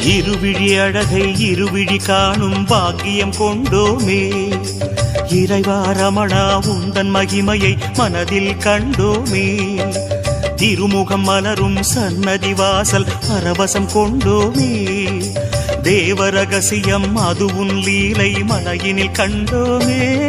இருவிழி அழகை இருவிழி காணும் பாக்கியம் கொண்டோமே. இறைவா ரமணா உந்தன் மகிமையை மனதில் கண்டோமே. திருமுகம் மலரும் சன்னதி வாசல் பரவசம் கொண்டோமே. தேவரகசியம் அது உன் லீலை மலையினில் கண்டோமே.